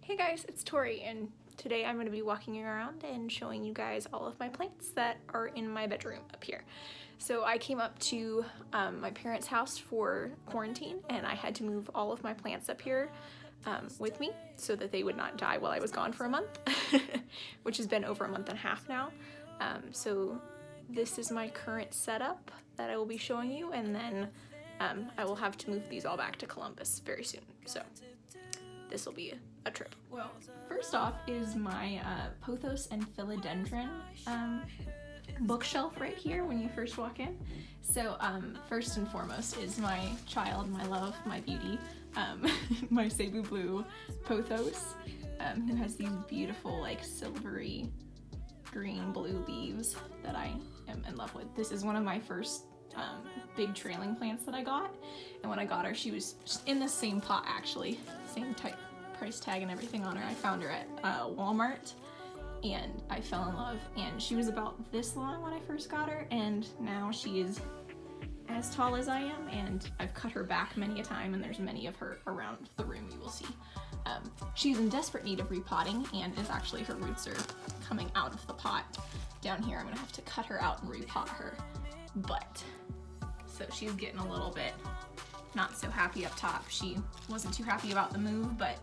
Hey guys, it's Tori, and today I'm going to be walking around and showing you guys all of my plants that are in my bedroom up here. So I came up to my parents' house for quarantine, and I had to move all of my plants up here with me so that they would not die while I was gone for a month, which has been over a month and a half now. So this is my current setup that I will be showing you, and then I will have to move these all back to Columbus very soon. So this will be a trip. Well, first off is my pothos and philodendron bookshelf right here when you first walk in. So first and foremost is my child, my love, my beauty, my Cebu blue pothos, who has these beautiful like silvery green blue leaves that I am in love with. This is one of my first big trailing plants that I got, and when I got her she was just in the same pot, actually, same type price tag and everything on her. I found her at Walmart and I fell in love, and she was about this long when I first got her, and now she is as tall as I am, and I've cut her back many a time, and there's many of her around the room, you will see. She's in desperate need of repotting, and is actually, her roots are coming out of the pot down here. I'm gonna have to cut her out and repot her, but so she's getting a little bit not so happy up top. She wasn't too happy about the move, but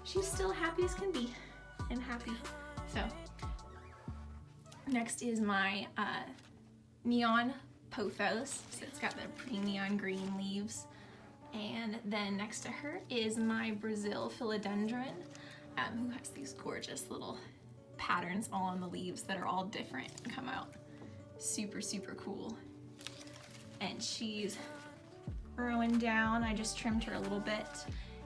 she's still happy as can be and happy. So next is my neon pothos. So it's got the pretty neon green leaves. And then next to her is my Brazil philodendron, who has these gorgeous little patterns all on the leaves that are all different and come out super, super cool. And she's growing down. I just trimmed her a little bit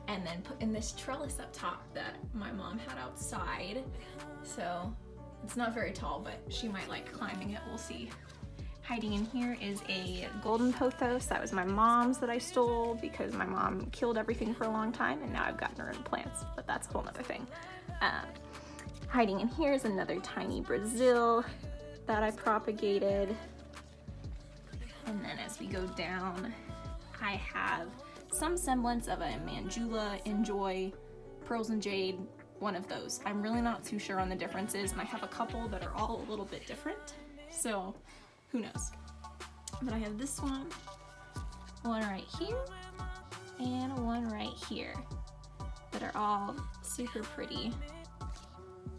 and then put in this trellis up top that my mom had outside. So it's not very tall, but she might like climbing it, we'll see. Hiding in here is a golden pothos. That was my mom's that I stole because my mom killed everything for a long time, and now I've gotten her in plants, but that's a whole nother thing. Hiding in here is another tiny Brazil that I propagated. And then as we go down, I have some semblance of a Manjula, Enjoy, Pearls and Jade, one of those. I'm really not too sure on the differences, and I have a couple that are all a little bit different, so who knows. But I have this one right here, and one right here that are all super pretty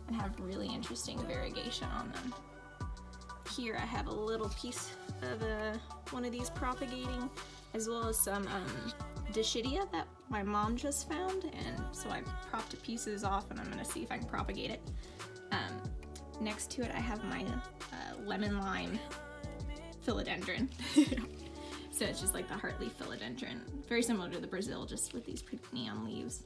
and have really interesting variegation on them. Here I have a little piece of one of these propagating, as well as some Dischidia that my mom just found, and so I propped pieces off and I'm gonna see if I can propagate it. Next to it I have my lemon lime philodendron. So it's just like the heartleaf philodendron, very similar to the Brazil, just with these pretty neon leaves.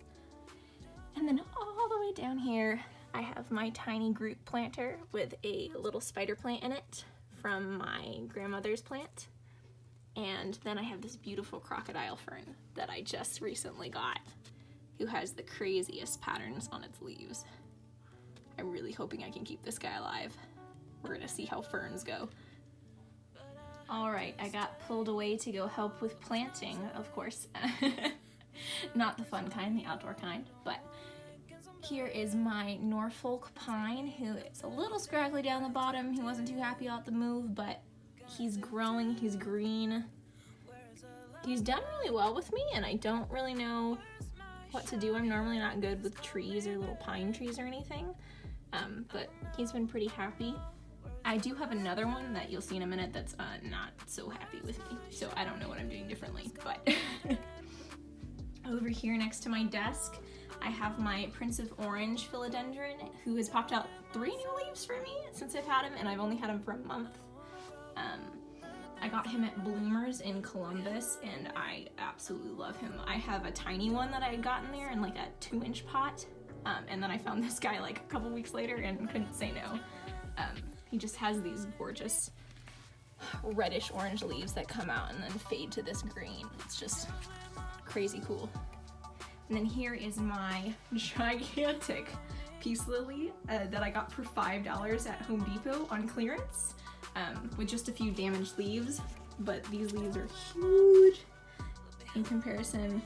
And then all the way down here I have my tiny Groot planter with a little spider plant in it from my grandmother's plant. And then I have this beautiful crocodile fern that I just recently got, who has the craziest patterns on its leaves. I'm really hoping I can keep this guy alive. We're gonna see how ferns go. All right, I got pulled away to go help with planting, of course. Not the fun kind, the outdoor kind, but here is my Norfolk pine, who is a little scraggly down the bottom. He wasn't too happy about the move, but he's growing, he's green. He's done really well with me, and I don't really know what to do. I'm normally not good with trees or little pine trees or anything, but he's been pretty happy. I do have another one that you'll see in a minute that's not so happy with me, so I don't know what I'm doing differently, but over here next to my desk I have my Prince of Orange philodendron, who has popped out 3 new leaves for me since I've had him, and I've only had him for a month. I got him at Bloomers in Columbus, and I absolutely love him. I have a tiny one that I had gotten there in like a 2-inch pot, and then I found this guy like a couple weeks later and couldn't say no. He just has these gorgeous reddish orange leaves that come out and then fade to this green. It's just crazy cool. And then here is my gigantic peace lily that I got for $5 at Home Depot on clearance, with just a few damaged leaves, but these leaves are huge in comparison.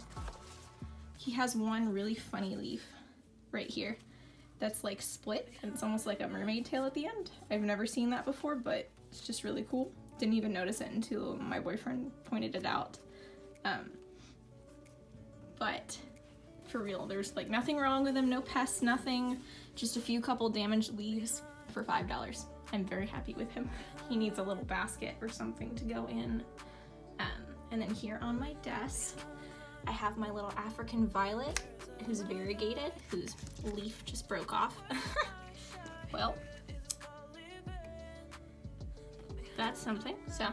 He has one really funny leaf right here that's like split, and it's almost like a mermaid tail at the end. I've never seen that before, but it's just really cool. Didn't even notice it until my boyfriend pointed it out. But for real, there's like nothing wrong with him, no pests, nothing, just a few couple damaged leaves for $5. I'm very happy with him. He needs a little basket or something to go in. And then here on my desk, I have my little African violet, who's variegated, whose leaf just broke off. Well, that's something, so.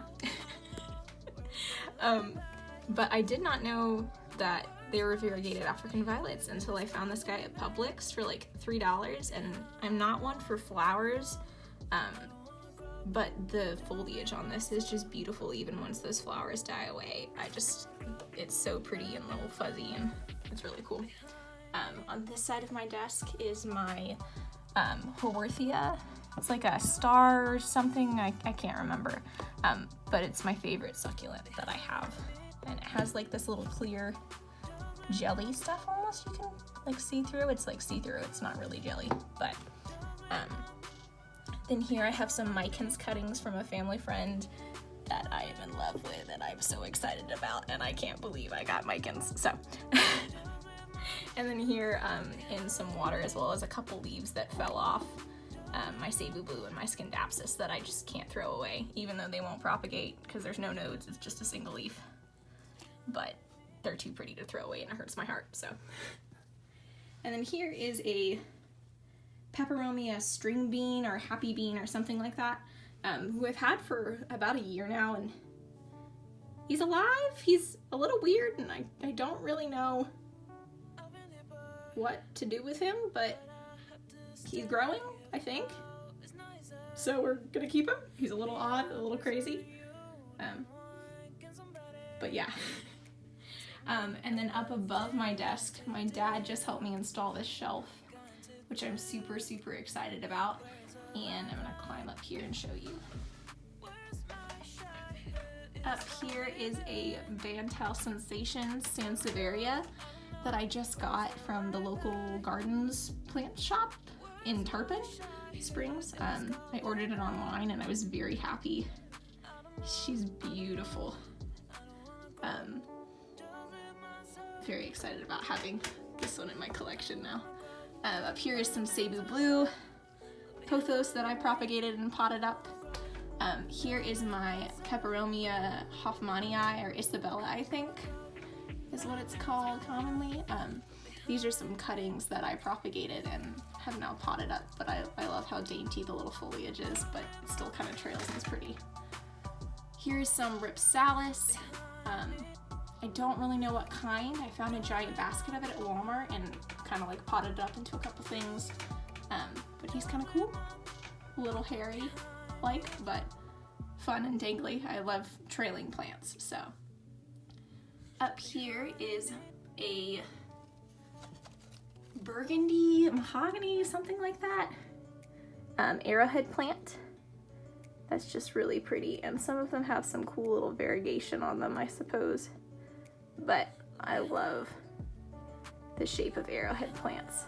But I did not know that they were variegated African violets until I found this guy at Publix for like $3, and I'm not one for flowers, but the foliage on this is just beautiful even once those flowers die away. It's so pretty and little fuzzy, and it's really cool. On this side of my desk is my Haworthia. It's like a star or something, I can't remember, but it's my favorite succulent that I have. And it has like this little clear jelly stuff almost you can like see through. It's like see-through, it's not really jelly, but then here I have some Micans cuttings from a family friend that I am in love with and I'm so excited about, and I can't believe I got Micans, so. And then here in some water, as well as a couple leaves that fell off, my Cebu Blue and my Scindapsus that I just can't throw away, even though they won't propagate because there's no nodes, it's just a single leaf. But they're too pretty to throw away and it hurts my heart, so. And then here is a Peperomia string bean or happy bean or something like that, who I've had for about a year now, and he's alive. He's a little weird, and I don't really know what to do with him, but he's growing, I think. So we're gonna keep him. He's a little odd, a little crazy. But yeah. And then up above my desk, my dad just helped me install this shelf, which I'm super, super excited about. And I'm gonna climb up here and show you. Up here is a Bantel Sensation Sansevieria that I just got from the local gardens plant shop in Tarpon Springs. I ordered it online and I was very happy. She's beautiful. Very excited about having this one in my collection now. Up here is some Cebu Blue pothos that I propagated and potted up. Here is my Peperomia Hoffmanii, or Isabella, I think is what it's called commonly. These are some cuttings that I propagated and have now potted up, but I love how dainty the little foliage is, but it still kind of trails and is pretty. Here's some Ripsalis. I don't really know what kind. I found a giant basket of it at Walmart and kind of like potted it up into a couple things. But he's kind of cool. A little hairy like, but fun and dangly. I love trailing plants, so. Up here is a burgundy mahogany, something like that. Arrowhead plant. That's just really pretty, and some of them have some cool little variegation on them, I suppose. But I love the shape of arrowhead plants.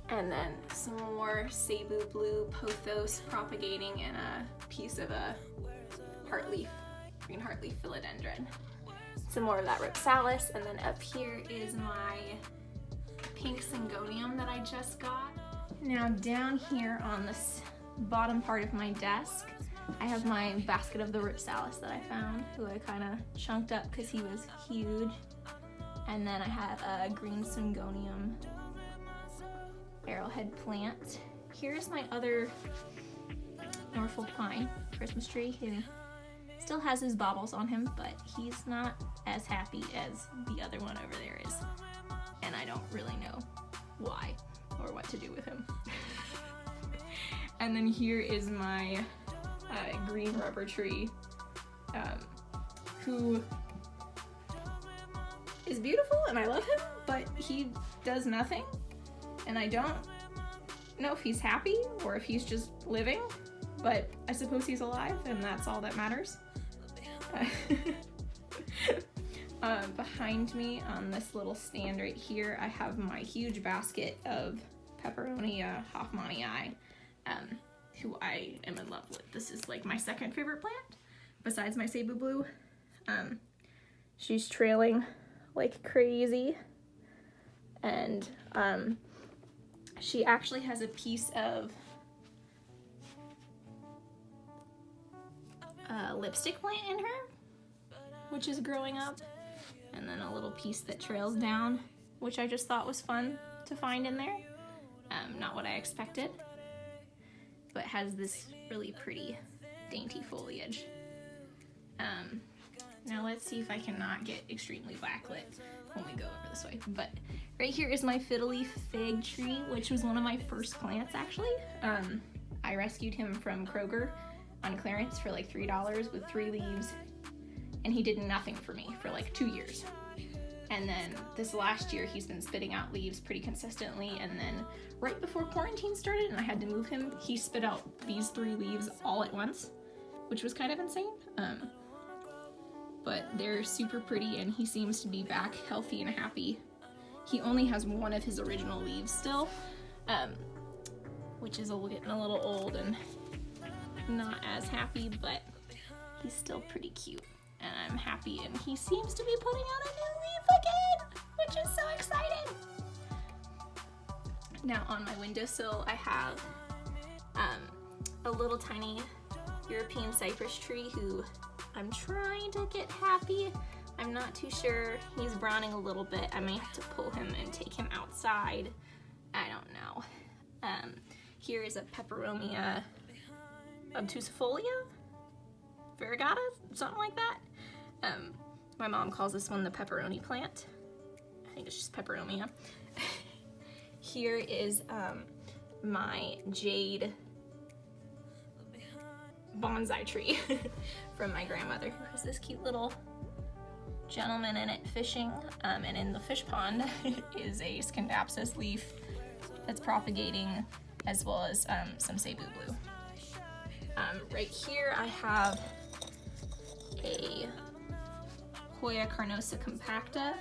And then some more Cebu Blue pothos propagating in a piece of a heartleaf, green heartleaf philodendron. Some more of that Ripsalis, and then up here is my pink Syngonium that I just got. Now down here on this bottom part of my desk, I have my basket of the Ripsalis that I found, who I kind of chunked up because he was huge. And then I have a green Syngonium arrowhead plant. Here's my other Norfolk pine Christmas tree, who still has his baubles on him, but he's not as happy as the other one over there is. And I don't really know why or what to do with him. And then here is my green rubber tree, who is beautiful and I love him, but he does nothing. And I don't know if he's happy or if he's just living, but I suppose he's alive and that's all that matters. Behind me on this little stand right here, I have my huge basket of Peperonia Hoffmanii, who I am in love with. This is like my second favorite plant, besides my Cebu Blue. She's trailing like crazy, and she actually has a piece of lipstick plant in her, which is growing up, and then a little piece that trails down, which I just thought was fun to find in there. Not what I expected, but has this really pretty dainty foliage. Now let's see if I cannot get extremely backlit when we go over this way. But right here is my fiddle leaf fig tree, which was one of my first plants actually. I rescued him from Kroger on clearance for like $3 with 3 leaves, and he did nothing for me for like 2 years. And then this last year he's been spitting out leaves pretty consistently, and then right before quarantine started and I had to move him, he spit out these 3 leaves all at once, which was kind of insane. But they're super pretty, and he seems to be back healthy and happy. He only has one of his original leaves still, which is getting a little old and not as happy, but he's still pretty cute, and I'm happy, and he seems to be putting out a new leaf again, which is so exciting. Now on my windowsill I have a little tiny European cypress tree who I'm trying to get happy. I'm not too sure. He's browning a little bit. I may have to pull him and take him outside. I don't know. Here is a Peperomia obtusifolia, variegata, something like that. My mom calls this one the pepperoni plant. I think it's just Peperomia. Here is my jade bonsai tree from my grandmother, who has this cute little gentleman in it fishing, and in the fish pond is a Scindapsus leaf that's propagating, as well as some Cebu Blue. Right here I have a Hoya carnosa compacta,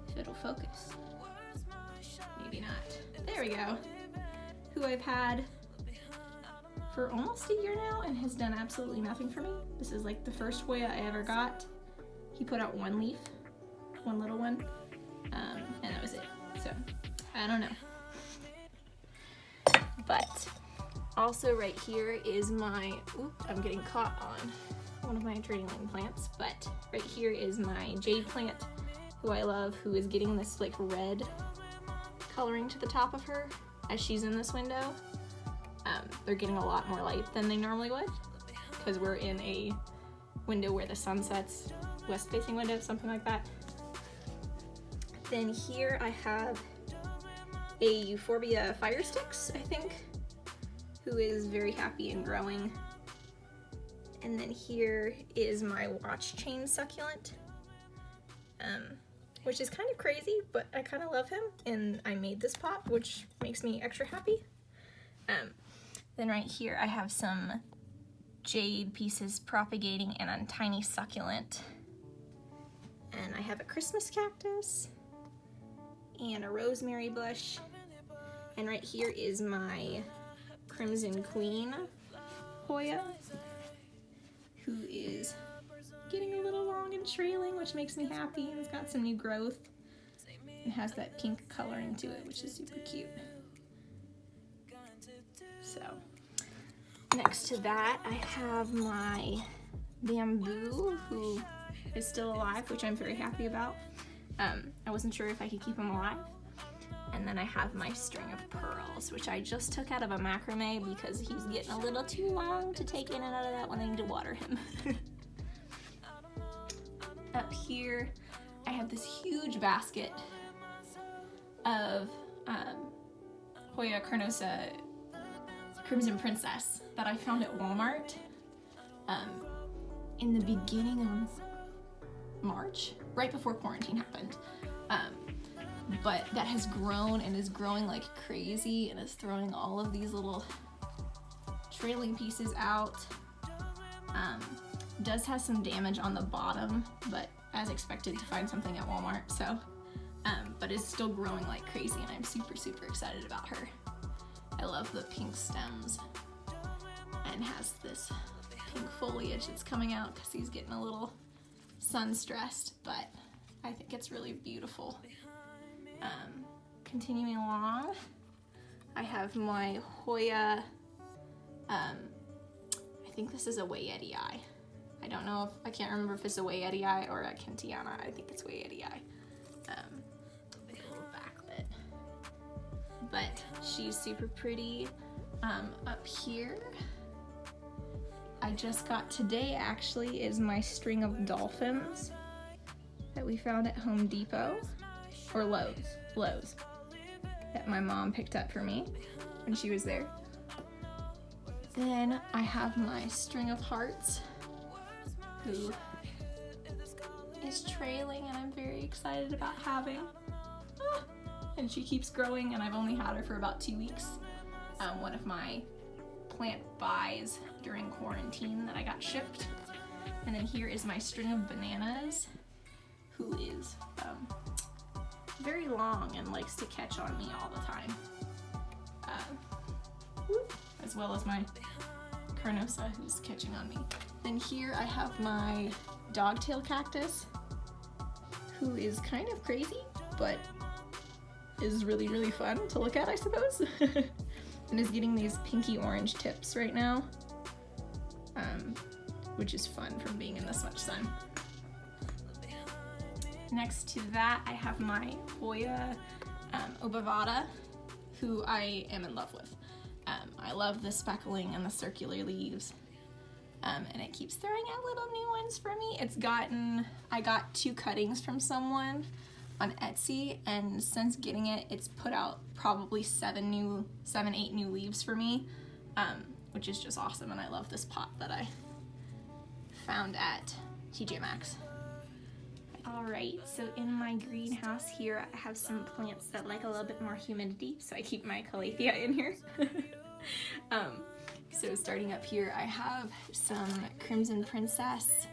if it'll focus, maybe not, there we go, who I've had for almost a year now and has done absolutely nothing for me. This is like the first Hoya I ever got. He put out 1 leaf, one little one, and that was it. So, I don't know. But also right here is my, I'm getting caught on one of my adrenaline plants, but right here is my jade plant, who I love, who is getting this like red coloring to the top of her as she's in this window. They're getting a lot more light than they normally would, because we're in a window where the sun sets, west-facing window, something like that. Then here I have a Euphorbia fire sticks, I think, who is very happy and growing. And then here is my watch chain succulent, which is kind of crazy, but I kind of love him, and I made this pot, which makes me extra happy. Then right here I have some jade pieces propagating and a tiny succulent. And I have a Christmas cactus and a rosemary bush. And right here is my Crimson Queen Hoya, who is getting a little long and trailing, which makes me happy, and it's got some new growth. It has that pink coloring to it, which is super cute. So, next to that, I have my bamboo, who is still alive, which I'm very happy about. I wasn't sure if I could keep him alive. And then I have my string of pearls, which I just took out of a macrame because he's getting a little too long to take in and out of that when I need to water him. Up here, I have this huge basket of Hoya carnosa Crimson Princess that I found at Walmart in the beginning of March, right before quarantine happened. But that has grown and is growing like crazy and is throwing all of these little trailing pieces out. Does have some damage on the bottom, but as expected to find something at Walmart, so, but is still growing like crazy, and I'm super, super excited about her. I love the pink stems, and has this pink foliage that's coming out because he's getting a little sun stressed, but I think it's really beautiful. Continuing along, I have my Hoya, I think this is a Wayeti Eye. I don't know if, I can't remember if it's a Wayeti Eye or a Kentiana. I think it's Wayeti Eye. A little backlit. But she's super pretty. Up here, I just got today actually is my string of dolphins that we found at Home Depot, or Lowe's, that my mom picked up for me when she was there. Then I have my string of hearts, who is trailing, and I'm very excited about having. And she keeps growing, and I've only had her for about 2 weeks. One of my plant buys during quarantine that I got shipped. And then here is my string of bananas, who is very long and likes to catch on me all the time. As well as my Carnosa, who's catching on me. Then here I have my dogtail cactus, who is kind of crazy, but is really, really fun to look at, I suppose. And is getting these pinky orange tips right now, which is fun from being in this much sun. Next to that, I have my Hoya obovata, who I am in love with. I love the speckling and the circular leaves, and it keeps throwing out little new ones for me. I got 2 cuttings from someone on Etsy, and since getting it, it's put out probably 7, 8 new leaves for me, which is just awesome, and I love this pot that I found at TJ Maxx. Alright, so in my greenhouse here, I have some plants that like a little bit more humidity, so I keep my calathea in here. So starting up here, I have some Crimson Princess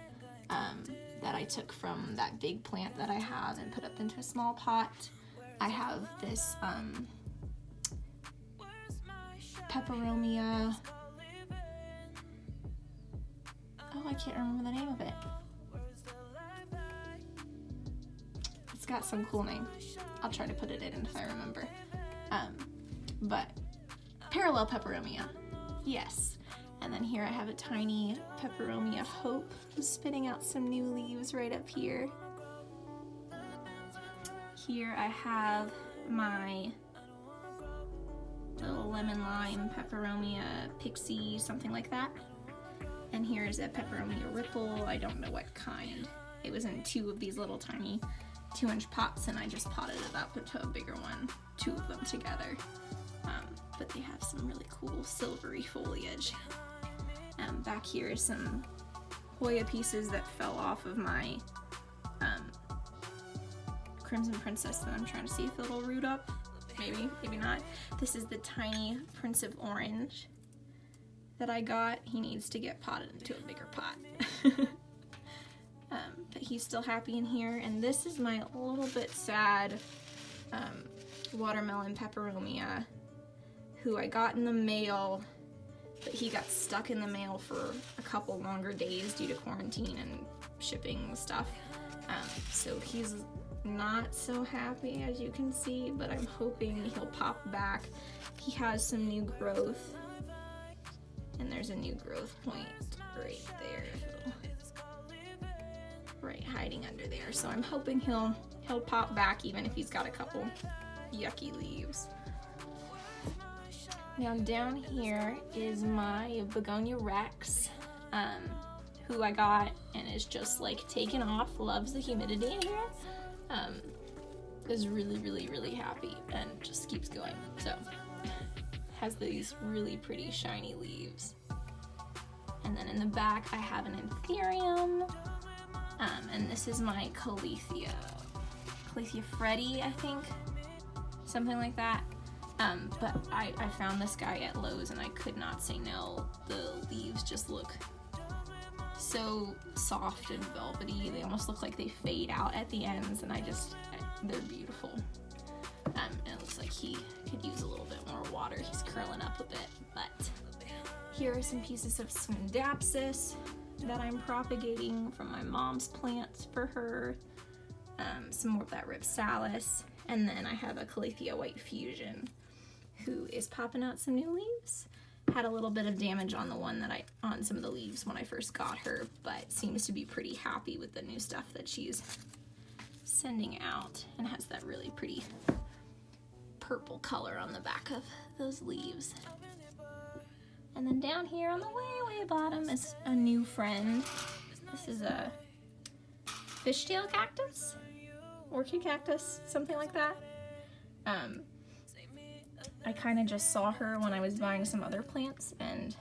that I took from that big plant that I have and put up into a small pot. I have this peperomia. Oh, I can't remember the name of it. It's got some cool name. I'll try to put it in if I remember. But parallel peperomia, yes. And then here I have a tiny peperomia hope, who's spitting out some new leaves right up here. Here I have my little lemon lime peperomia pixie, something like that. And here is a peperomia ripple. I don't know what kind. It was in 2 of these little tiny 2-inch pots, and I just potted it up into a bigger one, 2 of them together. But they have some really cool silvery foliage. Back here is some Hoya pieces that fell off of my Crimson Princess that I'm trying to see if it'll root up. Maybe, maybe not. This is the tiny Prince of Orange that I got. He needs to get potted into a bigger pot. But he's still happy in here. And this is my little bit sad watermelon peperomia, who I got in the mail, but he got stuck in the mail for a couple longer days due to quarantine and shipping stuff. So he's not so happy, as you can see, but I'm hoping he'll pop back. He has some new growth, and there's a new growth point right there, right hiding under there. So I'm hoping he'll pop back even if he's got a couple yucky leaves. Now down here is my Begonia Rex, who I got and is just like taken off, loves the humidity in here, is really, really, really happy and just keeps going. So has these really pretty shiny leaves. And then in the back I have an Anthurium, and this is my Calathea Freddy, I think, something like that. But I found this guy at Lowe's and I could not say no. The leaves just look so soft and velvety. They almost look like they fade out at the ends, and they're beautiful. And it looks like he could use a little bit more water. He's curling up a bit, but here are some pieces of Swindapsus that I'm propagating from my mom's plants for her. Some more of that Ripsalis, and then I have a Calathea White Fusion who is popping out some new leaves. Had a little bit of damage on on some of the leaves when I first got her, but seems to be pretty happy with the new stuff that she's sending out, and has that really pretty purple color on the back of those leaves. And then down here on the way bottom is a new friend. This is a fishtail cactus, orchid cactus, something like that. I kind of just saw her when I was buying some other plants and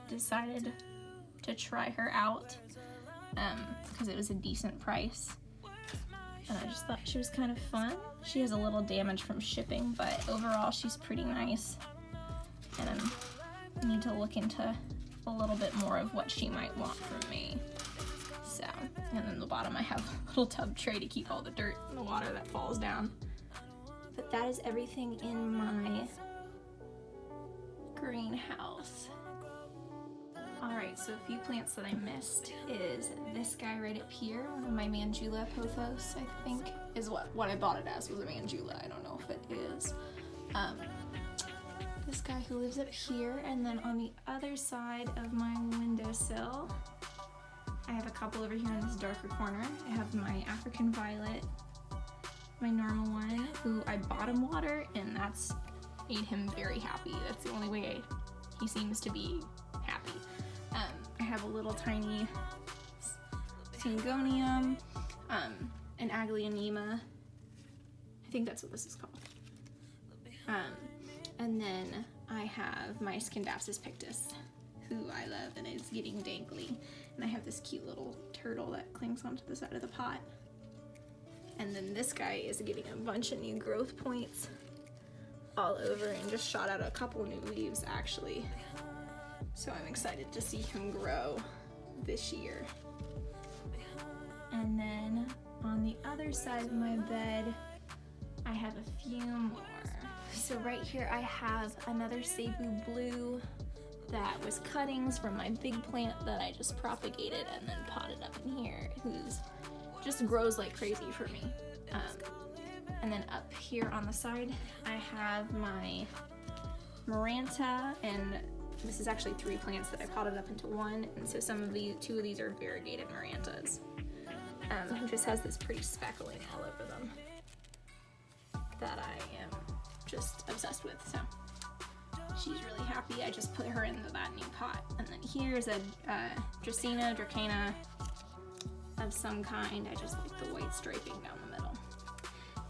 decided to try her out because it was a decent price. And I just thought she was kind of fun. She has a little damage from shipping, but overall she's pretty nice. And I need to look into a little bit more of what she might want from me. So, and then the bottom I have a little tub tray to keep all the dirt and the water that falls down. But that is everything in my greenhouse. Alright, so a few plants that I missed is this guy right up here, one of my Mandula pothos, I think, is what I bought it as, was a Mandula. I don't know if it is. This guy who lives up here, and then on the other side of my windowsill, I have a couple over here in this darker corner. I have my African Violet, my normal one, who I bottom water, and that's made him very happy. That's the only way he seems to be happy. I have a little tiny Syngonium, an Aglaonema. I think that's what this is called. And then I have my Scindapsus pictus, who I love and is getting dangly. And I have this cute little turtle that clings onto the side of the pot. And then this guy is getting a bunch of new growth points all over and just shot out a couple new leaves actually. So I'm excited to see him grow this year. And then on the other side of my bed, I have a few more. So right here I have another Cebu Blue that was cuttings from my big plant that I just propagated and then potted up in here, who's just grows like crazy for me. And then up here on the side, I have my Maranta, and this is actually 3 plants that I potted up into one, and so two of these are variegated Marantas. It just has this pretty speckling all over them that I am just obsessed with, so she's really happy. I just put her into that new pot. And then here's a Dracaena Dracana of some kind. I just like the white striping down the middle.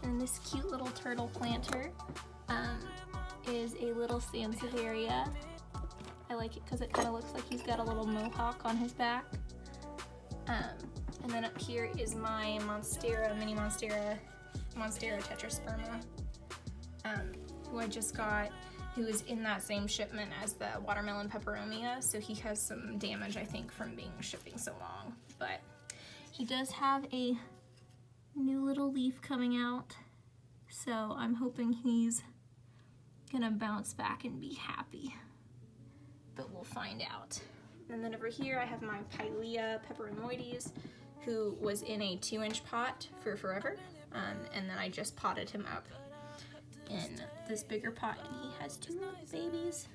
And this cute little turtle planter is a little Sansevieria. I like it because it kind of looks like he's got a little mohawk on his back. And then up here is my Monstera, mini Monstera tetrasperma, who I just got, who is in that same shipment as the watermelon peperomia, so he has some damage, I think, from shipping so long. But he does have a new little leaf coming out, so I'm hoping he's gonna bounce back and be happy, but we'll find out. And then over here I have my Pilea peperomoides, who was in a 2-inch pot for forever, and then I just potted him up in this bigger pot, and he has 2 babies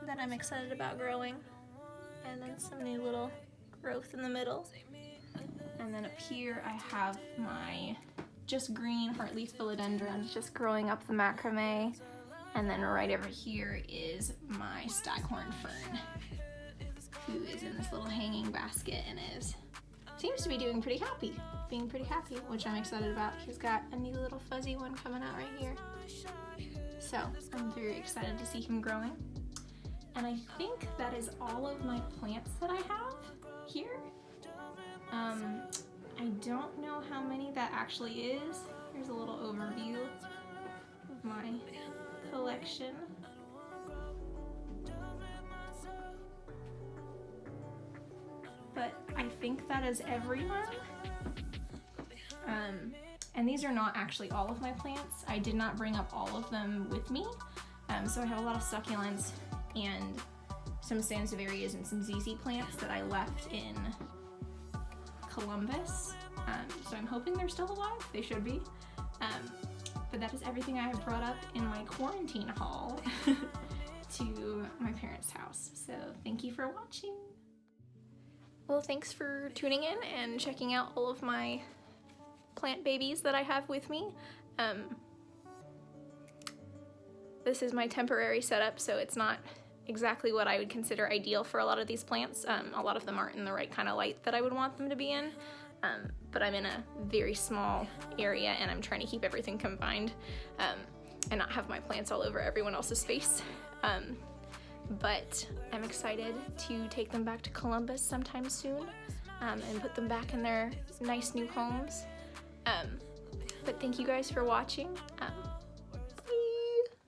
that I'm excited about growing, and then some new little growth in the middle. And then up here I have my just green heartleaf philodendron just growing up the macrame, and then right over here is my staghorn fern, who is in this little hanging basket and seems to be being pretty happy, which I'm excited about. He's got a new little fuzzy one coming out right here, so I'm very excited to see him growing. And I think that is all of my plants that I have here. I don't know how many that actually is. Here's a little overview of my collection. but I think that is everyone. And these are not actually all of my plants. I did not bring up all of them with me. So I have a lot of succulents and some sansevierias and some ZZ plants that I left in Columbus. So I'm hoping they're still alive. They should be. But that is everything I have brought up in my quarantine haul to my parents' house. So thank you for watching. Well, thanks for tuning in and checking out all of my plant babies that I have with me. This is my temporary setup, so it's not exactly what I would consider ideal for a lot of these plants. A lot of them aren't in the right kind of light that I would want them to be in, but I'm in a very small area and I'm trying to keep everything combined and not have my plants all over everyone else's space. But I'm excited to take them back to Columbus sometime soon and put them back in their nice new homes. But thank you guys for watching.